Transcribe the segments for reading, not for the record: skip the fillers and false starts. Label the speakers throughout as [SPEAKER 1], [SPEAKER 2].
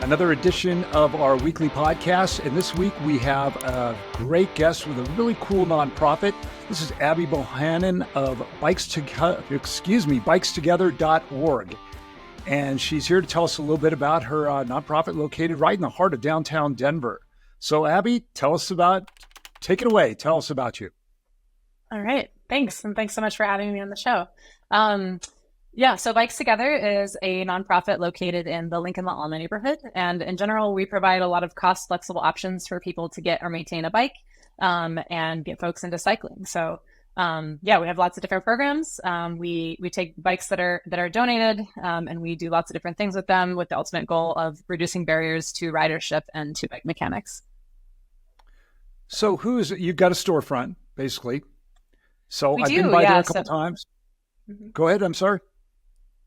[SPEAKER 1] Another edition of our weekly podcast. And this week we have a great guest with a really cool nonprofit. This is Abby Bohannan of bikestogether.org. And she's here to tell us a little bit about her nonprofit located right in the heart of downtown Denver. So Abby, take it away. Tell us about you.
[SPEAKER 2] All right. Thanks. And thanks so much for having me on the show. So Bikes Together is a nonprofit located in the Lincoln La Alma neighborhood. And in general, we provide a lot of cost flexible options for people to get or maintain a bike and get folks into cycling. So we have lots of different programs. We take bikes that are donated and we do lots of different things with them with the ultimate goal of reducing barriers to ridership and to bike mechanics.
[SPEAKER 1] So you've got a storefront, basically. So I've been
[SPEAKER 2] there
[SPEAKER 1] a couple times. Mm-hmm. Go ahead. I'm sorry.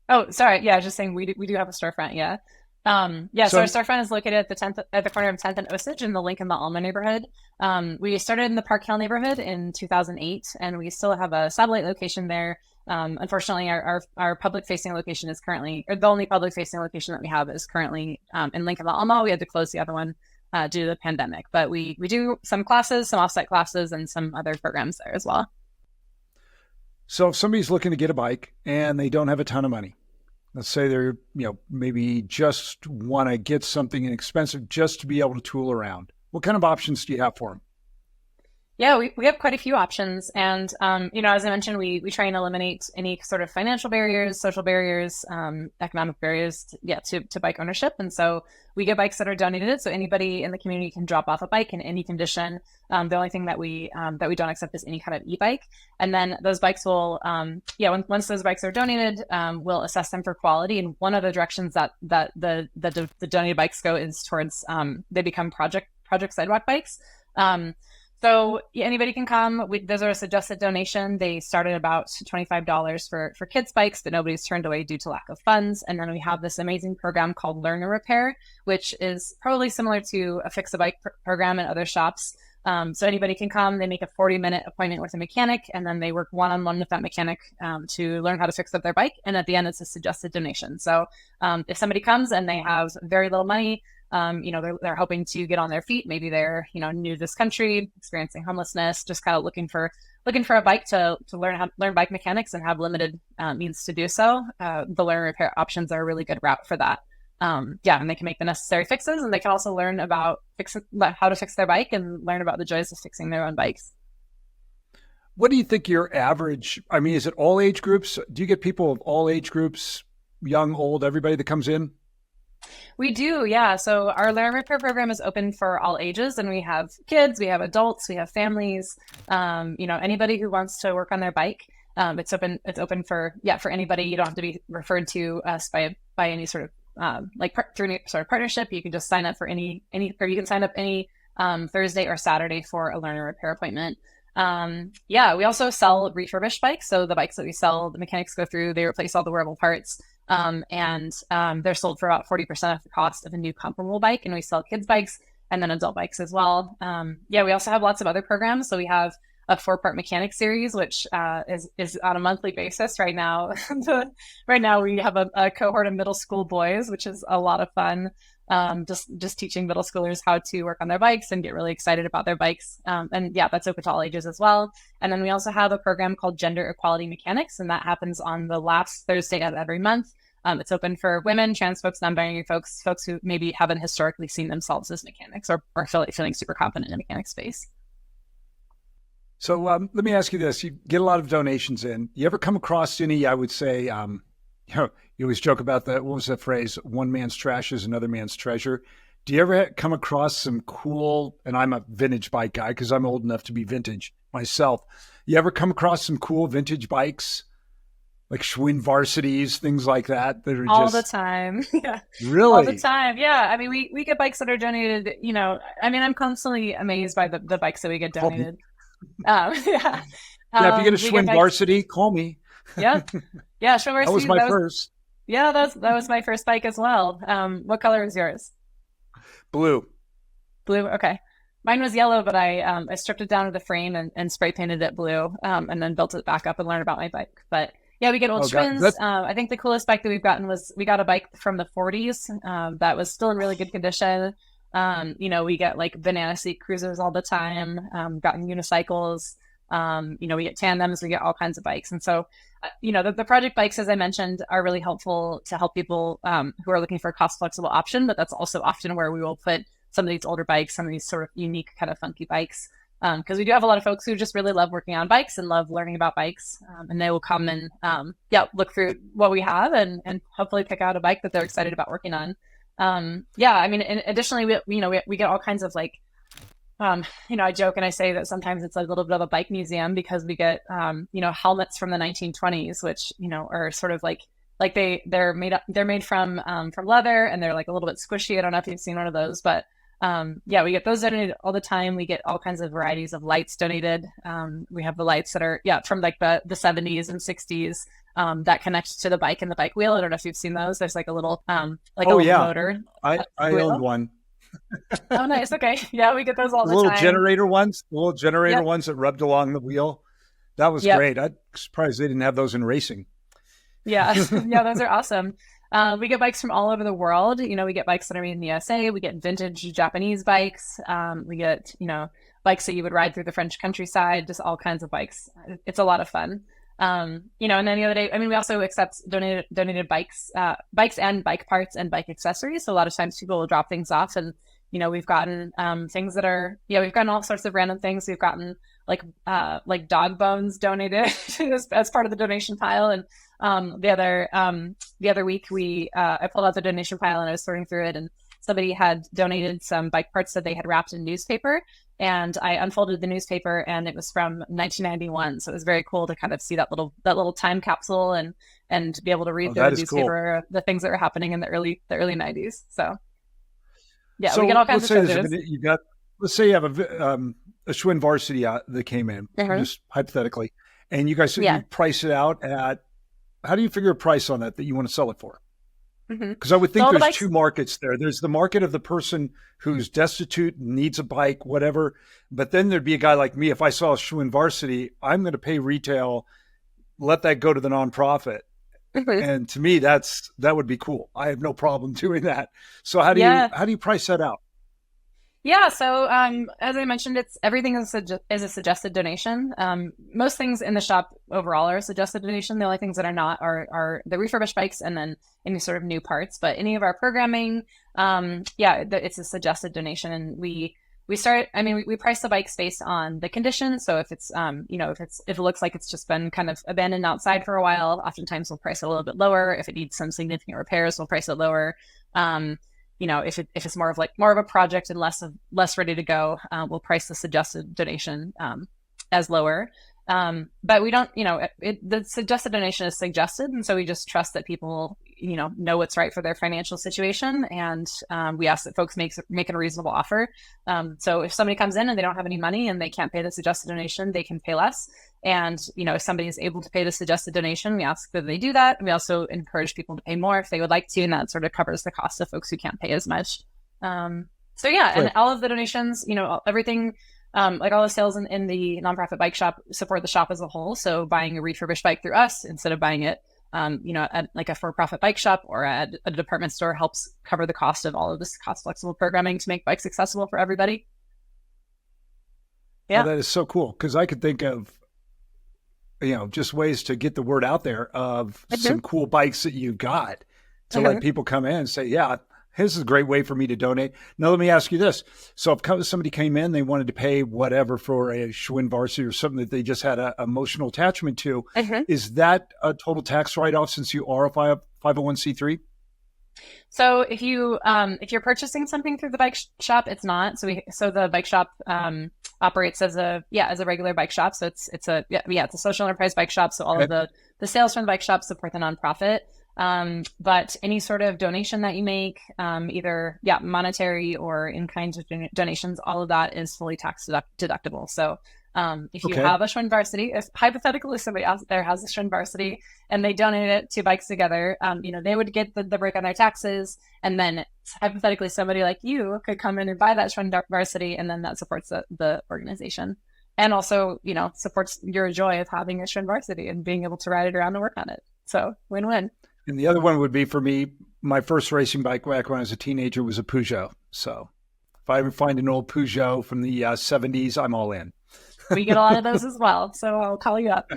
[SPEAKER 2] Oh, sorry. Yeah, just saying we do have a storefront. Yeah. So our storefront is located at the corner of 10th and Osage in the Lincoln La Alma neighborhood. We started in the Park Hill neighborhood in 2008, and we still have a satellite location there. Unfortunately, our public facing location is currently, or the only public facing location that we have is currently in Lincoln La Alma. We had to close the other one due to the pandemic, but we do some classes, some offsite classes, and some other programs there as well.
[SPEAKER 1] So if somebody's looking to get a bike and they don't have a ton of money, let's say they're, maybe just want to get something inexpensive just to be able to tool around, what kind of options do you have for them?
[SPEAKER 2] Yeah, we have quite a few options. And, as I mentioned, we try and eliminate any sort of financial barriers, social barriers, economic barriers to bike ownership. And so we get bikes that are donated. So anybody in the community can drop off a bike in any condition. The only thing that we don't accept is any kind of e-bike. And then those bikes will, once those bikes are donated, we'll assess them for quality. And one of the directions that the donated bikes go is towards, they become project sidewalk bikes. So anybody can come. Those are a suggested donation. They start at about $25 for kids' bikes, but nobody's turned away due to lack of funds. And then we have this amazing program called Learn and Repair, which is probably similar to a Fix a Bike program in other shops. So anybody can come. They make a 40-minute appointment with a mechanic, and then they work one-on-one with that mechanic to learn how to fix up their bike. And at the end, it's a suggested donation. So if somebody comes and they have very little money, they're hoping to get on their feet. Maybe they're, new to this country, experiencing homelessness, just kind of looking for a bike to learn bike mechanics and have limited means to do so. The learn and repair options are a really good route for that. And they can make the necessary fixes, and they can also learn about how to fix their bike and learn about the joys of fixing their own bikes.
[SPEAKER 1] What do you think your average, is it all age groups? Do you get people of all age groups, young, old, everybody that comes in?
[SPEAKER 2] We do, yeah. So our Learn and Repair program is open for all ages, and we have kids, we have adults, we have families, anybody who wants to work on their bike. It's open for anybody. You don't have to be referred to us by any sort of through any sort of partnership. You can just sign up for any or you can sign up any Thursday or Saturday for a Learn and Repair appointment. We also sell refurbished bikes. So the bikes that we sell, the mechanics go through, they replace all the wearable parts. They're sold for about 40% of the cost of a new comparable bike. And we sell kids bikes and then adult bikes as well. We also have lots of other programs. So we have a 4-part mechanic series, which is on a monthly basis right now. Right now we have a cohort of middle school boys, which is a lot of fun. Just teaching middle schoolers how to work on their bikes and get really excited about their bikes. That's open to all ages as well. And then we also have a program called Gender Equality Mechanics, and that happens on the last Thursday of every month. It's open for women, trans folks, non-binary folks who maybe haven't historically seen themselves as mechanics or feeling super confident in the mechanic space.
[SPEAKER 1] So let me ask you this. You get a lot of donations in. You ever come across any, I would say, you always joke about that. What was that phrase? One man's trash is another man's treasure. Do you ever come across some cool, and I'm a vintage bike guy because I'm old enough to be vintage myself. You ever come across some cool vintage bikes? Like Schwinn Varsities, things like that are
[SPEAKER 2] all the time. Yeah.
[SPEAKER 1] Really?
[SPEAKER 2] All the time. Yeah. We get bikes that are donated, I'm constantly amazed by the bikes that we get donated.
[SPEAKER 1] If you get a Schwinn Varsity, call me.
[SPEAKER 2] Yeah. Yeah. Schwinn Varsity.
[SPEAKER 1] That was my first.
[SPEAKER 2] Yeah. That was my first bike as well. What color is yours?
[SPEAKER 1] Blue.
[SPEAKER 2] Okay. Mine was yellow, but I stripped it down to the frame and spray painted it blue, and then built it back up and learned about my bike. But Yeah, we get old
[SPEAKER 1] Oh God,
[SPEAKER 2] Schwinn's.
[SPEAKER 1] that's
[SPEAKER 2] I think the coolest bike that we've gotten was we got a bike from the 40s that was still in really good condition. We get like banana seat cruisers all the time. Gotten unicycles. We get tandems. We get all kinds of bikes. And so, the project bikes, as I mentioned, are really helpful to help people who are looking for a cost flexible option. But that's also often where we will put some of these older bikes, some of these sort of unique kind of funky bikes because we do have a lot of folks who just really love working on bikes and love learning about bikes, and they will come and look through what we have and hopefully pick out a bike that they're excited about working on. And additionally, we get all kinds of like, I joke and I say that sometimes it's a little bit of a bike museum because we get helmets from the 1920s, which are sort of like they're made from leather and they're like a little bit squishy. I don't know if you've seen one of those, but we get those donated all the time. We get all kinds of varieties of lights donated. We have the lights that are, from like the 70s and 60s that connect to the bike and the bike wheel. I don't know if you've seen those. There's like a little,
[SPEAKER 1] oh
[SPEAKER 2] little
[SPEAKER 1] yeah,
[SPEAKER 2] motor.
[SPEAKER 1] I owned one.
[SPEAKER 2] Oh, nice. Okay. Yeah, we get those all the
[SPEAKER 1] Little
[SPEAKER 2] time.
[SPEAKER 1] generator ones,
[SPEAKER 2] Yep.
[SPEAKER 1] ones that rubbed along the wheel. That was
[SPEAKER 2] Yep.
[SPEAKER 1] great. I'm surprised they didn't have those in racing.
[SPEAKER 2] Yeah. Yeah, those are awesome. We get bikes from all over the world. We get bikes that are made in the USA. We get vintage Japanese bikes. We get, bikes that you would ride through the French countryside, just all kinds of bikes. It's a lot of fun. And then the other day, we also accept donated bikes, bikes and bike parts and bike accessories. So a lot of times people will drop things off and, we've gotten things that are, we've gotten all sorts of random things. We've gotten like dog bones donated as part of the donation pile. And the other week I pulled out the donation pile and I was sorting through it and somebody had donated some bike parts that they had wrapped in newspaper. And I unfolded the newspaper and it was from 1991. So it was very cool to kind of see that little time capsule and be able to read through
[SPEAKER 1] That
[SPEAKER 2] the
[SPEAKER 1] is cool.
[SPEAKER 2] newspaper, the things that were happening in the early 90s. So yeah, we
[SPEAKER 1] So
[SPEAKER 2] get all kinds
[SPEAKER 1] let's
[SPEAKER 2] of
[SPEAKER 1] say
[SPEAKER 2] treasures.
[SPEAKER 1] let's say you have a Schwinn varsity that came in,
[SPEAKER 2] Mhm.
[SPEAKER 1] just hypothetically, and you guys
[SPEAKER 2] Yeah.
[SPEAKER 1] you price it out at, how do you figure a price on that you want to sell it for?
[SPEAKER 2] Hmm.
[SPEAKER 1] Because I would
[SPEAKER 2] So
[SPEAKER 1] think
[SPEAKER 2] all the
[SPEAKER 1] there's
[SPEAKER 2] bikes.
[SPEAKER 1] two markets there. There's the market of the person who's destitute, needs a bike, whatever. But then there'd be a guy like me. If I saw a Schwinn varsity, I'm going to pay retail, let that go to the nonprofit.
[SPEAKER 2] Mhm.
[SPEAKER 1] And to me, that would be cool. I have no problem doing that. So
[SPEAKER 2] Yeah.
[SPEAKER 1] how do you price that out?
[SPEAKER 2] Yeah, so as I mentioned, it's everything is a suggested donation. Most things in the shop overall are a suggested donation. The only things that are not are the refurbished bikes and then any sort of new parts. But any of our programming, it's a suggested donation, and we start. We price the bikes based on the condition. So if it's if it looks like it's just been kind of abandoned outside for a while, oftentimes we'll price it a little bit lower. If it needs some significant repairs, we'll price it lower. If it's more of a project and less ready to go, we'll price the suggested donation as lower. But we don't, the suggested donation is suggested, and so we just trust that people, know what's right for their financial situation, and we ask that folks make a reasonable offer. So if somebody comes in and they don't have any money and they can't pay the suggested donation, they can pay less. And if somebody is able to pay the suggested donation, we ask that they do that. And we also encourage people to pay more if they would like to, and that sort of covers the cost of folks who can't pay as much. And
[SPEAKER 1] Right.
[SPEAKER 2] all of the donations, everything. Like all the sales in the nonprofit bike shop support the shop as a whole. So buying a refurbished bike through us instead of buying it, at like a for-profit bike shop or at a department store helps cover the cost of all of this cost flexible programming to make bikes accessible for everybody.
[SPEAKER 1] Oh,
[SPEAKER 2] Yeah.
[SPEAKER 1] that is so cool. Because I could think of, just ways to get the word out there of
[SPEAKER 2] Mhm.
[SPEAKER 1] some cool bikes that you've got to let
[SPEAKER 2] Mhm.
[SPEAKER 1] people come in and say, yeah, this is a great way for me to donate. Now, let me ask you this. So if somebody came in, they wanted to pay whatever for a Schwinn varsity or something that they just had an emotional attachment to,
[SPEAKER 2] Mhm.
[SPEAKER 1] is that a total tax write-off since you are a 501c3?
[SPEAKER 2] So if you're purchasing something through the bike shop, it's not. So the bike shop operates as a regular bike shop. So it's a social enterprise bike shop. So all of
[SPEAKER 1] Okay.
[SPEAKER 2] the sales from the bike shop support the nonprofit. But any sort of donation that you make, either monetary or in kind of donations, all of that is fully tax deductible. So if you
[SPEAKER 1] Okay.
[SPEAKER 2] have a Schwinn varsity, if hypothetically somebody out there has a Schwinn varsity and they donate it to Bikes Together, they would get the break on their taxes, and then hypothetically somebody like you could come in and buy that Schwinn varsity, and then that supports the organization. and also, supports your joy of having a Schwinn varsity and being able to ride it around and work on it. So win-win.
[SPEAKER 1] And the other one would be for me, my first racing bike back when I was a teenager was a Peugeot. So if I ever find an old Peugeot from the 70s, I'm all in.
[SPEAKER 2] We get a lot of those as well. So I'll call you up.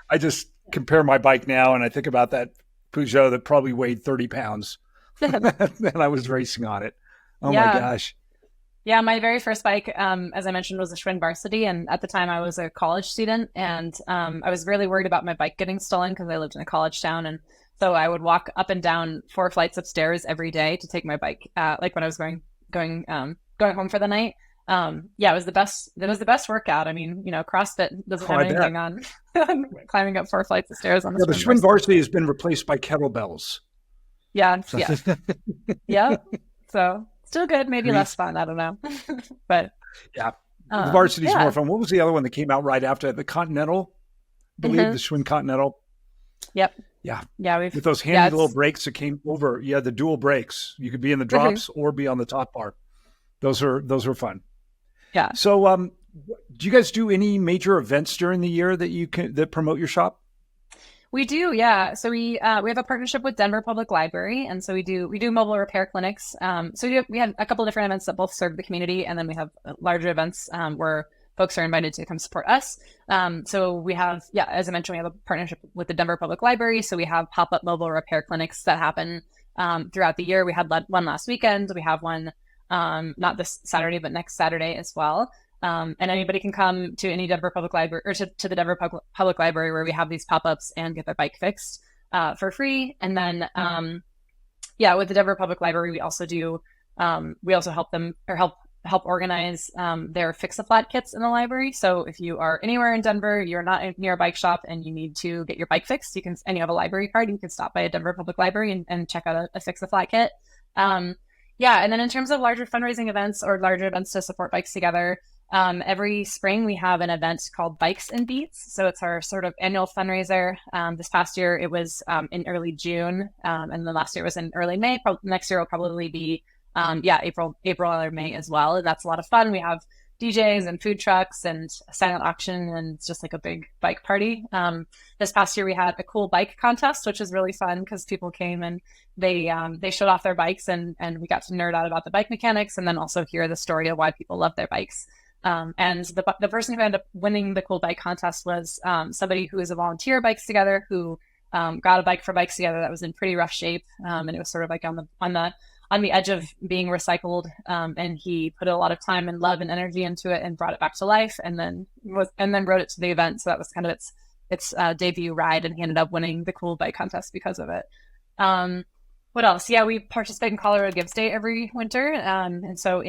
[SPEAKER 1] I just compare my bike now and I think about that Peugeot that probably weighed 30 pounds and I was racing on it. Oh
[SPEAKER 2] Yeah.
[SPEAKER 1] my gosh.
[SPEAKER 2] Yeah, my very first bike, as I mentioned, was a Schwinn varsity. And at the time I was a college student, and I was really worried about my bike getting stolen because I lived in a college town. And so I would walk up and down 4 flights of stairs every day to take my bike, like when I was going home for the night. Yeah, it was the best. It was the best workout. I mean, CrossFit doesn't have anything on climbing up 4 flights of stairs on
[SPEAKER 1] the Schwinn varsity has been replaced by kettlebells.
[SPEAKER 2] Yeah, yeah, yeah. So still good, maybe less fun. I don't know, but
[SPEAKER 1] yeah, the varsity's
[SPEAKER 2] yeah.
[SPEAKER 1] more fun. What was the other one that came out right after the Continental? I believe the Schwinn Continental.
[SPEAKER 2] Yep.
[SPEAKER 1] Yeah.
[SPEAKER 2] Yeah.
[SPEAKER 1] With those handy little brakes that came over. Yeah, the dual brakes. You could be in the drops or be on the top bar. Those are fun.
[SPEAKER 2] Yeah.
[SPEAKER 1] So, do you guys do any major events during the year that promote your shop?
[SPEAKER 2] We do, yeah. So we have a partnership with Denver Public Library, and so we do mobile repair clinics. So we have a couple of different events that both serve the community, and then we have larger events where folks are invited to come support us. So we have, as I mentioned, we have a partnership with the Denver Public Library. So we have pop-up mobile repair clinics that happen throughout the year. We had one last weekend. We have one not this Saturday, but next Saturday as well. And anybody can come to any Denver Public Library or to the Denver Public Library where we have these pop-ups and get their bike fixed for free. And then, with the Denver Public Library, we also help them or help organize their Fix-a-Flat kits in the library. So if you are anywhere in Denver, you're not near a bike shop and you need to get your bike fixed, and you have a library card, you can stop by a Denver Public Library and check out a Fix-a-Flat kit. And then in terms of larger fundraising events or larger events to support Bikes Together, every spring we have an event called Bikes and Beats. So it's our sort of annual fundraiser. This past year it was in early June, and the last year was in early May. Next year will probably be April or May as well. And that's a lot of fun. We have DJs and food trucks and a silent auction, and it's just like a big bike party. This past year we had a cool bike contest, which was really fun because people came and they showed off their bikes, and we got to nerd out about the bike mechanics and then also hear the story of why people love their bikes. And the person who ended up winning the cool bike contest was somebody who is a volunteer at Bikes Together, who got a bike for Bikes Together that was in pretty rough shape, and it was sort of like on the edge of being recycled, and he put a lot of time and love and energy into it and brought it back to life, and then rode it to the event. So that was kind of its debut ride, and he ended up winning the cool bike contest because of it. What else? Yeah, we participate in Colorado Gives Day every winter, and so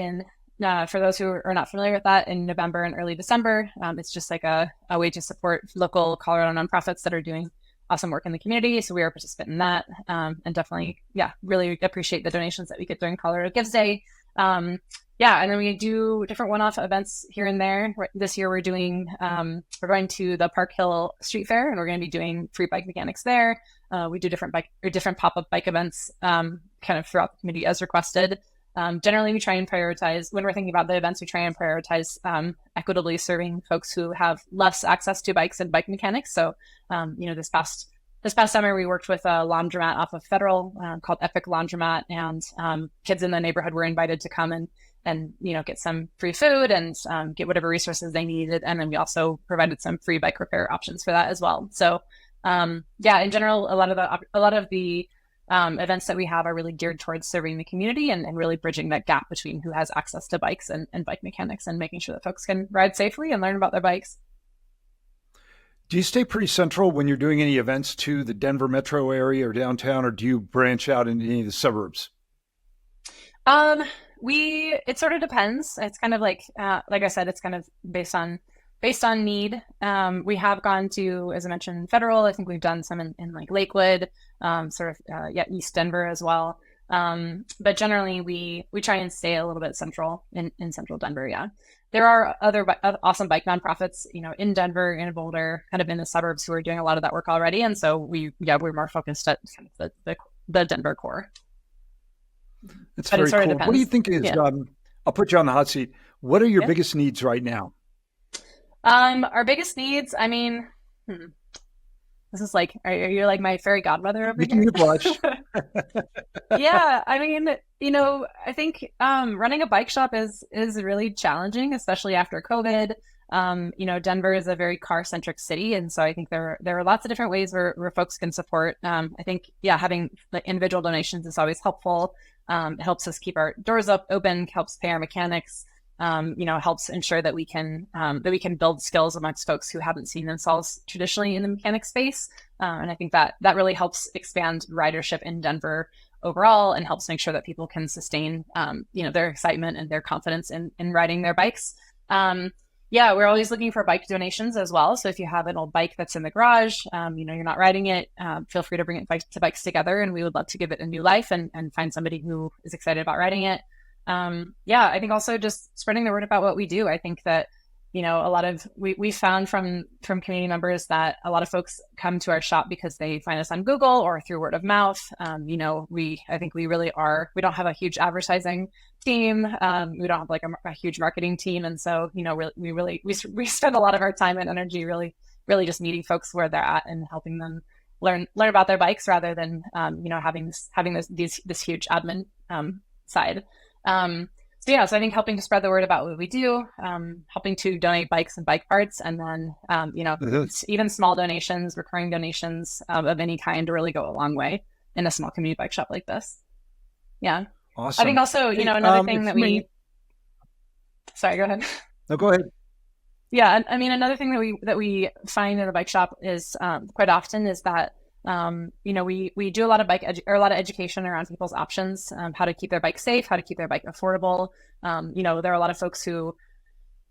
[SPEAKER 2] for those who are not familiar with that, in November and early December, it's just like a way to support local Colorado nonprofits that are doing awesome work in the community. So we are a participant in that, and definitely, really appreciate the donations that we get during Colorado Gives Day. And then we do different one-off events here and there. This year we're going to the Park Hill Street Fair, and we're going to be doing free bike mechanics there. We do different pop-up bike events kind of throughout the community as requested. Generally, we try and prioritize, when we're thinking about the events, we try and prioritize equitably serving folks who have less access to bikes and bike mechanics. So, this past summer, we worked with a laundromat off of Federal called Epic Laundromat, and kids in the neighborhood were invited to come and get some free food and get whatever resources they needed. And then we also provided some free bike repair options for that as well. So, in general, a lot of the events that we have are really geared towards serving the community and really bridging that gap between who has access to bikes and bike mechanics, and making sure that folks can ride safely and learn about their bikes.
[SPEAKER 1] Do you stay pretty central when you're doing any events to the Denver metro area or downtown, or do you branch out into any of the suburbs?
[SPEAKER 2] It sort of depends. It's kind of like I said, it's kind of based on need. We have gone to, as I mentioned, Federal. I think we've done some in like Lakewood, East Denver as well. But generally we try and stay a little bit central in central Denver. Yeah. There are other awesome bike nonprofits, in Denver, in Boulder, kind of in the suburbs, who are doing a lot of that work already. And so we're more focused at kind of the Denver core.
[SPEAKER 1] That's very cool. What do you think is, I'll put you on the hot seat. What are your biggest needs right now?
[SPEAKER 2] Our biggest needs, I mean, hmm, this is like, are you like my fairy godmother over
[SPEAKER 1] Making
[SPEAKER 2] here?
[SPEAKER 1] you blush.
[SPEAKER 2] Yeah, I mean, I think running a bike shop is really challenging, especially after COVID. Denver is a very car-centric city, and so I think there are lots of different ways where folks can support. I think, yeah, having like individual donations is always helpful. It helps us keep our doors open, helps pay our mechanics. Helps ensure that we can build skills amongst folks who haven't seen themselves traditionally in the mechanic space. And I think that really helps expand ridership in Denver overall and helps make sure that people can sustain, their excitement and their confidence in riding their bikes. Yeah, we're always looking for bike donations as well. So if you have an old bike that's in the garage, you're not riding it, feel free to bring it to Bikes Together, and we would love to give it a new life and find somebody who is excited about riding it. Yeah, I think also just spreading the word about what we do. I think that, a lot of we found from community members that a lot of folks come to our shop because they find us on Google or through word of mouth. I think we really are. We don't have a huge advertising team. We don't have like a huge marketing team, and so we spend a lot of our time and energy really just meeting folks where they're at and helping them learn about their bikes rather than having this huge admin side. So I think helping to spread the word about what we do, helping to donate bikes and bike parts, and then
[SPEAKER 1] Mhm.
[SPEAKER 2] even small donations, recurring donations of any kind really go a long way in a small community bike shop like this. Yeah, I think
[SPEAKER 1] Awesome.
[SPEAKER 2] also
[SPEAKER 1] Hey,
[SPEAKER 2] another thing
[SPEAKER 1] if
[SPEAKER 2] that
[SPEAKER 1] you may,
[SPEAKER 2] we sorry, go ahead.
[SPEAKER 1] no, go ahead.
[SPEAKER 2] Yeah, I mean another thing that we find in the bike shop is quite often is that we do a lot of or a lot of education around people's options, how to keep their bike safe, how to keep their bike affordable. There are a lot of folks who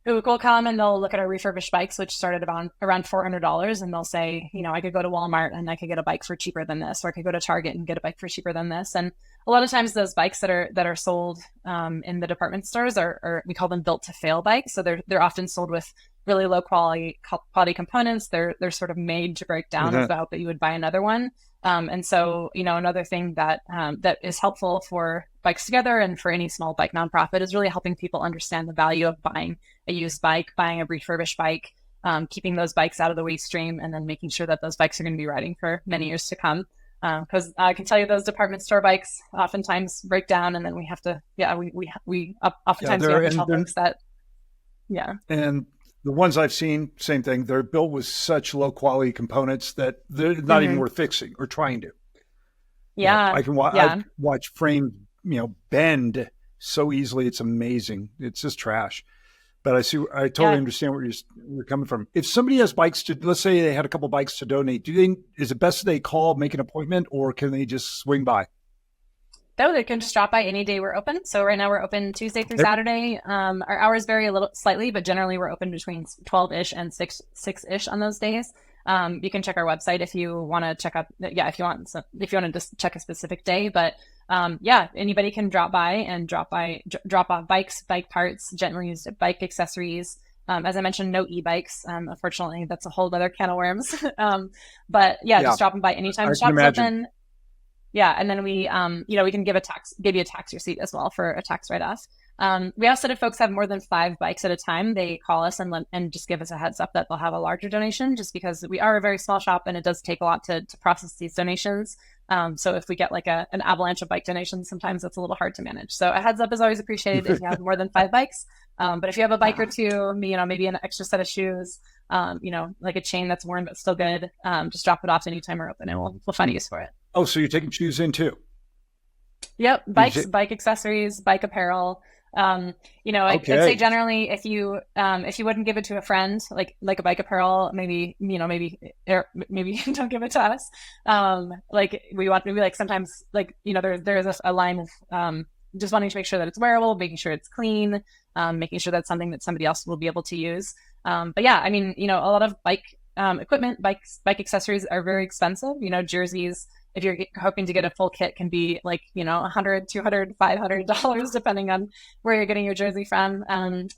[SPEAKER 2] will come and they'll look at our refurbished bikes, which started around $400, and they'll say, I could go to Walmart and I could get a bike for cheaper than this, or I could go to Target and get a bike for cheaper than this. And a lot of times those bikes that are sold in the department stores are we call them built to fail bikes. So they're often sold with really low quality components. They're sort of made to break down with
[SPEAKER 1] Mhm.
[SPEAKER 2] the hope that you would buy another one. And so, another thing that is helpful for Bikes Together and for any small bike nonprofit is really helping people understand the value of buying a used bike, buying a refurbished bike, keeping those bikes out of the waste stream, and then making sure that those bikes are going to be riding for many years to come. Because I can tell you those department store bikes oftentimes break down, and then we have to, yeah, we
[SPEAKER 1] Yeah,
[SPEAKER 2] oftentimes we have to tell folks that, yeah,
[SPEAKER 1] and the ones I've seen, same thing. They're built with such low quality components that they're not even
[SPEAKER 2] hmm
[SPEAKER 1] worth fixing or trying to.
[SPEAKER 2] yeah,
[SPEAKER 1] I've
[SPEAKER 2] yeah,
[SPEAKER 1] watched frames, bend so easily. It's amazing. It's just trash. But I totally
[SPEAKER 2] yeah.
[SPEAKER 1] understand where you're coming from. If somebody has bikes let's say they had a couple bikes to donate, is it best they call, make an appointment, or can they just swing by?
[SPEAKER 2] No, they can just drop by any day we're open. So right now we're open Tuesday through
[SPEAKER 1] Okay.
[SPEAKER 2] Saturday. Our hours vary a little slightly, but generally we're open between 12-ish and 6-ish on those days. You can check our website if you want to check out, yeah, if you want to just check a specific day, but yeah, anybody can drop by and drop off bikes, bike parts, gently used bike accessories. As I mentioned, no e-bikes. Unfortunately, that's a whole other can of worms. But yeah,
[SPEAKER 1] Yeah,
[SPEAKER 2] just dropping by anytime
[SPEAKER 1] I
[SPEAKER 2] the
[SPEAKER 1] can
[SPEAKER 2] shop's
[SPEAKER 1] imagine.
[SPEAKER 2] open. Yeah, and then we can give you a tax receipt as well for a tax write-off. We also, if folks have more than 5 bikes at a time, they call us and just give us a heads up that they'll have a larger donation, just because we are a very small shop and it does take a lot to process these donations. So if we get like an avalanche of bike donations, sometimes it's a little hard to manage. So a heads up is always appreciated if you have more than 5 bikes. But if you have a bike or two, maybe an extra set of shoes, like a chain that's worn but still good, just drop it off anytime we're open and we'll find a use for it.
[SPEAKER 1] Oh, so you're taking shoes in too?
[SPEAKER 2] Yep,
[SPEAKER 1] You
[SPEAKER 2] bikes,
[SPEAKER 1] say,
[SPEAKER 2] bike accessories, bike apparel. I'd say
[SPEAKER 1] okay.
[SPEAKER 2] generally if you wouldn't give it to a friend, like a bike apparel, maybe don't give it to us. Like we want maybe like sometimes there's a line of just wanting to make sure that it's wearable, making sure it's clean, making sure that's something that somebody else will be able to use. But yeah, I mean, a lot of bike equipment, bike accessories are very expensive. Jerseys, if you're hoping to get a full kit, can be like, 100, 200, $500, depending on where you're getting your jersey from.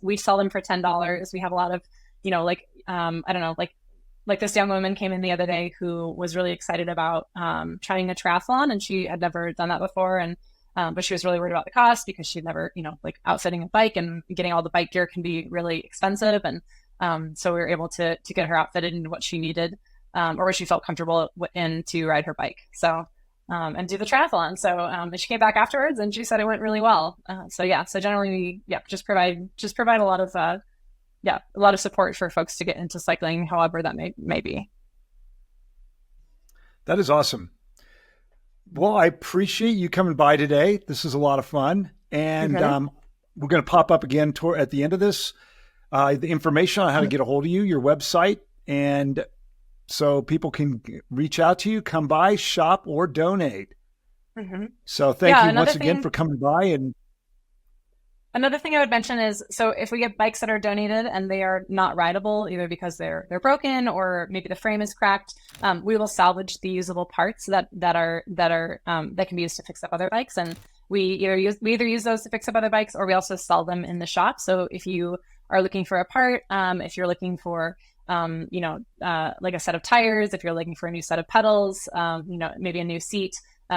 [SPEAKER 2] We sell them for $10. We have a lot of, I don't know, like this young woman came in the other day who was really excited about trying a triathlon, and she had never done that before. And but she was really worried about the cost because she'd never, like outfitting a bike and getting all the bike gear can be really expensive. And So we were able to get her outfitted into what she needed, or what she felt comfortable in to ride her bike. So and do the triathlon. So and she came back afterwards and she said it went really well. So generally, just provide a lot of a lot of support for folks to get into cycling, however that may be.
[SPEAKER 1] That is awesome. Well, I appreciate you coming by today. This is a lot of fun. And
[SPEAKER 2] Okay.
[SPEAKER 1] we're going to pop up again at the end of this, the information on how to get a hold of you, your website, and so people can reach out to you, come by, shop, or donate.
[SPEAKER 2] Mm-hmm.
[SPEAKER 1] So thank
[SPEAKER 2] Yeah,
[SPEAKER 1] you once again for coming by. And
[SPEAKER 2] another thing I would mention is, so if we get bikes that are donated and they are not rideable, either because they're broken or maybe the frame is cracked, we will salvage the usable parts that can be used to fix up other bikes. And we either use those to fix up other bikes, or we also sell them in the shop. So if you are looking for a part, if you're looking for like a set of tires, if you're looking for a new set of pedals, maybe a new seat,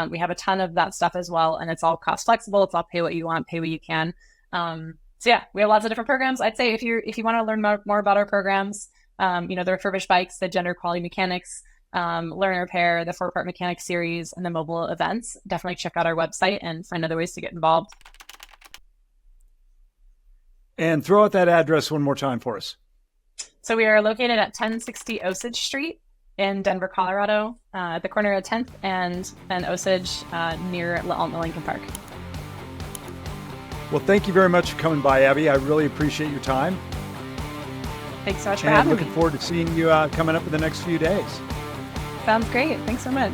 [SPEAKER 2] we have a ton of that stuff as well, and it's all cost flexible. It's all pay what you want, pay what you can. So yeah, we have lots of different programs. I'd say if you want to learn more about our programs, the refurbished bikes, the gender quality mechanics, learn and repair, the 4-part mechanics series, and the mobile events, definitely check out our website and find other ways to get involved.
[SPEAKER 1] And throw out that address one more time for us.
[SPEAKER 2] So we are located at 1060 Osage Street in Denver, Colorado, at the corner of 10th and Osage, near Alma Lincoln Park.
[SPEAKER 1] Well, thank you very much for coming by, Abby. I really appreciate your time.
[SPEAKER 2] Thanks so much for
[SPEAKER 1] and
[SPEAKER 2] having me.
[SPEAKER 1] looking forward to seeing you coming up in the next few days.
[SPEAKER 2] Sounds great. Thanks so much.